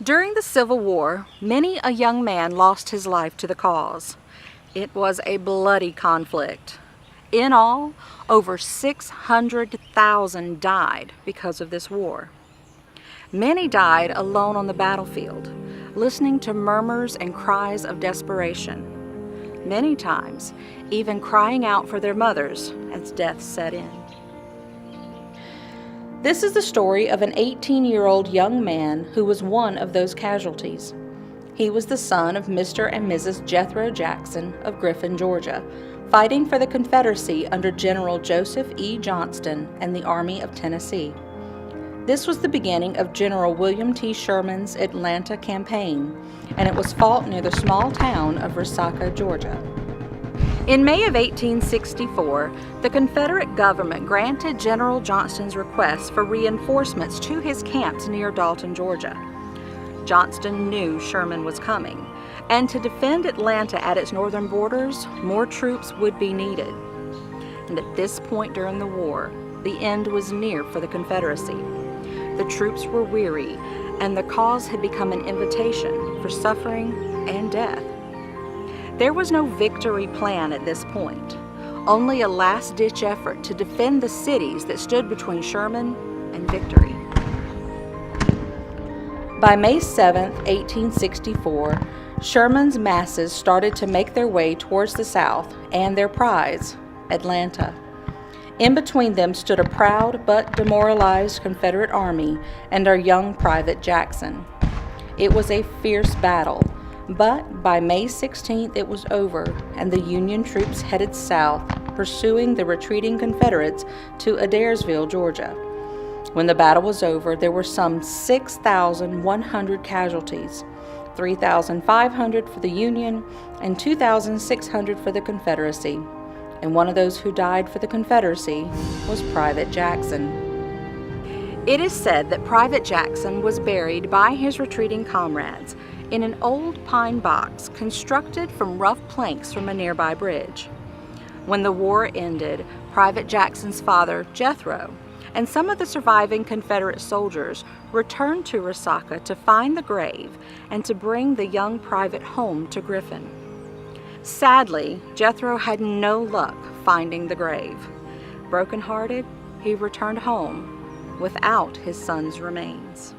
During the Civil War, many a young man lost his life to the cause. It was a bloody conflict. In all, over 600,000 died because of this war. Many died alone on the battlefield, listening to murmurs and cries of desperation. Many times, even crying out for their mothers as death set in. This is the story of an 18-year-old young man who was one of those casualties. He was the son of Mr. and Mrs. Jethro Jackson of Griffin, Georgia, fighting for the Confederacy under General Joseph E. Johnston and the Army of Tennessee. This was the beginning of General William T. Sherman's Atlanta campaign, and it was fought near the small town of Resaca, Georgia. In May of 1864, the Confederate government granted General Johnston's request for reinforcements to his camps near Dalton, Georgia. Johnston knew Sherman was coming, and to defend Atlanta at its northern borders, more troops would be needed. And at this point during the war, the end was near for the Confederacy. The troops were weary, and the cause had become an invitation for suffering and death. There was no victory plan at this point, only a last-ditch effort to defend the cities that stood between Sherman and victory. By May 7, 1864, Sherman's masses started to make their way towards the south and their prize, Atlanta. In between them stood a proud but demoralized Confederate army and our young Private Jackson. It was a fierce battle, but by May 16th it was over, and the Union troops headed south, pursuing the retreating Confederates to Adairsville, Georgia. When the battle was over, there were some 6,100 casualties, 3,500 for the Union and 2,600 for the Confederacy. And one of those who died for the Confederacy was Private Jackson. It is said that Private Jackson was buried by his retreating comrades in an old pine box constructed from rough planks from a nearby bridge. When the war ended, Private Jackson's father, Jethro, and some of the surviving Confederate soldiers returned to Resaca to find the grave and to bring the young private home to Griffin. Sadly, Jethro had no luck finding the grave. Brokenhearted, he returned home without his son's remains.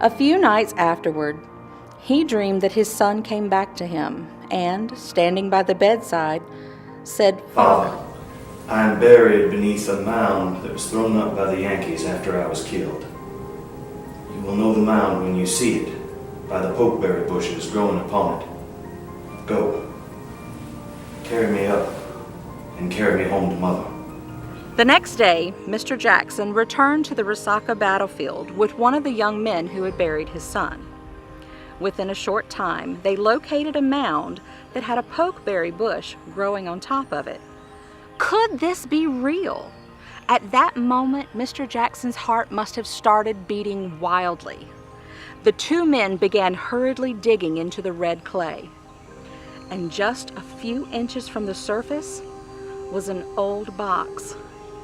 A few nights afterward, he dreamed that his son came back to him and, standing by the bedside, said, "Father, I am buried beneath a mound that was thrown up by the Yankees after I was killed. You will know the mound when you see it, by the pokeberry bushes growing upon it. Go, carry me up, and carry me home to Mother." The next day, Mr. Jackson returned to the Resaca battlefield with one of the young men who had buried his son. Within a short time, they located a mound that had a pokeberry bush growing on top of it. Could this be real? At that moment, Mr. Jackson's heart must have started beating wildly. The two men began hurriedly digging into the red clay. And just a few inches from the surface was an old box,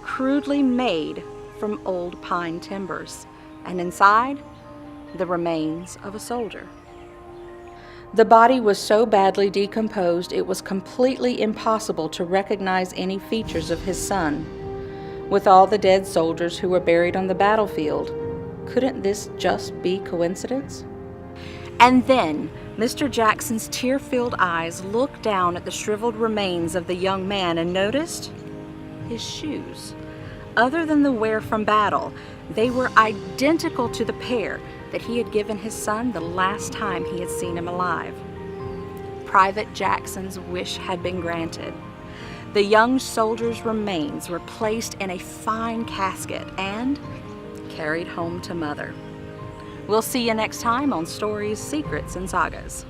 crudely made from old pine timbers, and inside, the remains of a soldier. The body was so badly decomposed it was completely impossible to recognize any features of his son. With all the dead soldiers who were buried on the battlefield, couldn't this just be coincidence? And then, Mr. Jackson's tear-filled eyes looked down at the shriveled remains of the young man and noticed his shoes. Other than the wear from battle, they were identical to the pair that he had given his son the last time he had seen him alive. Private Jackson's wish had been granted. The young soldier's remains were placed in a fine casket and carried home to Mother. We'll see you next time on Stories, Secrets, and Sagas.